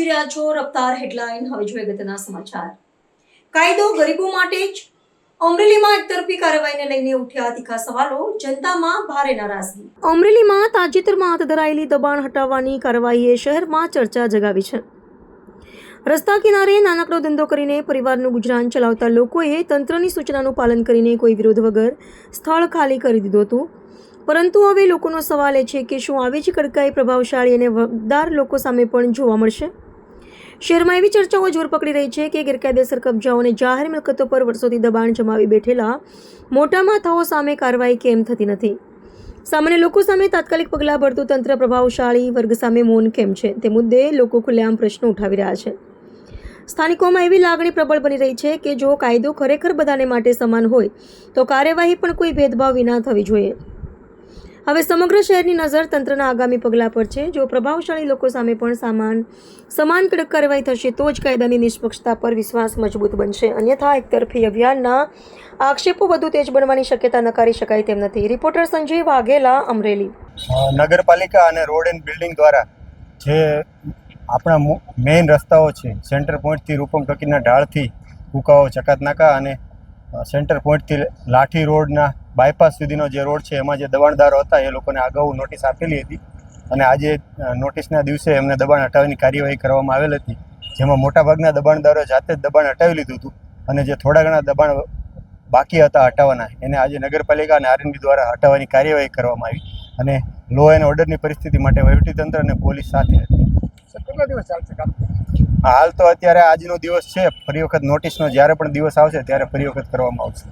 જોઈ રહ્યા છો રફતાર હેડલાઇન। હવે જોઈએ અગત્યના સમાચાર। કાયદો ગરીબો માટે જ। અમરેલીમાં એકતરફી કાર્યવાહીને લઈને ઉઠ્યા તીખા સવાલો, જનતામાં ભારે નારાજગી। અમરેલીમાં તાજેતરમાં હાથ ધરાયેલી દબાણ હટાવવાની કાર્યવાહીએ શહેરમાં ચર્ચા જગાવી છે। રસ્તા કિનારે નાનકડો ધંધો કરીને પરિવારનું ગુજરાન ચલાવતા લોકોએ તંત્રની સૂચનાનું પાલન કરીને કોઈ વિરોધ વગર સ્થળ ખાલી કરી દીધું હતું, પરંતુ હવે લોકોનો સવાલ એ છે કે શું આવી જ કડકાઈ પ્રભાવશાળી અને વફાદાર લોકો સામે પણ જોવા મળશે? શહેરમાં એવી ચર્ચાઓ જોર પકડી રહી છે કે ગેરકાયદેસર કબજાઓ અને જાહેર મિલકતો પર વર્ષોથી દબાણ જમાવી બેઠેલા મોટા માથાઓ સામે કાર્યવાહી કેમ થતી નથી? સામાન્ય લોકો સામે તાત્કાલિક પગલાં ભરતું તંત્ર પ્રભાવશાળી વર્ગ સામે મૌન કેમ છે? તે મુદ્દે લોકો ખુલ્લેઆમ પ્રશ્નો ઉઠાવી રહ્યા છે। સ્થાનિકોમાં એવી લાગણી પ્રબળ બની રહી છે કે જો કાયદો ખરેખર બધાને માટે સમાન હોય તો કાર્યવાહી પણ કોઈ ભેદભાવ વિના થવી જોઈએ। હવે સમગ્ર શહેરની નજર તંત્રના આગામી પગલાં પર છે। જો પ્રભાવશાળી લોકો સામે પણ સમાન કડક કાર્યવાહી થશે તો જ કાયદાની નિષ્પક્ષતા પર વિશ્વાસ મજબૂત બનશે, અન્યથા એકતરફી અભિયાનના આક્ષેપો વધુ તેજ બનવાની શક્યતા નકારી શકાય તેમ નથી। રિપોર્ટર સંજય વાઘેલા, અમરેલી। નગરપાલિકા અને રોડ એન્ડ બિલ્ડિંગ દ્વારા જે આપણા મેઇન રસ્તાઓ છે, સેન્ટર પોઈન્ટથી રૂપમ ટોકીના ઢાળથી કુકાઓ ચકાતનાકા અને સેન્ટર પોઈન્ટથી લાઠી રોડના બાયપાસ સુધીનો જે રોડ છે એમાં જે દબાણદારો હતા એ લોકોને અગાઉ નોટિસ આપેલી હતી અને આજે નોટિસના દિવસે એમને દબાણ હટાવવાની કાર્યવાહી કરવામાં આવેલ હતી, જેમાં મોટાભાગના દબાણદારોએ જાતે જ દબાણ હટાવી લીધું હતું અને જે થોડા ઘણા દબાણ બાકી હતા હટાવવાના એને આજે નગરપાલિકા અને આરએનબી દ્વારા હટાવવાની કાર્યવાહી કરવામાં આવી અને લો એન્ડ ઓર્ડરની પરિસ્થિતિ માટે વહીવટીતંત્ર અને પોલીસ સાથે હતી। કેટલા દિવસ ચાલશે કામ? હાલ તો અત્યારે આજનો દિવસ છે, ફરી વખત નોટિસનો જ્યારે પણ દિવસ આવશે ત્યારે ફરી વખત કરવામાં આવશે।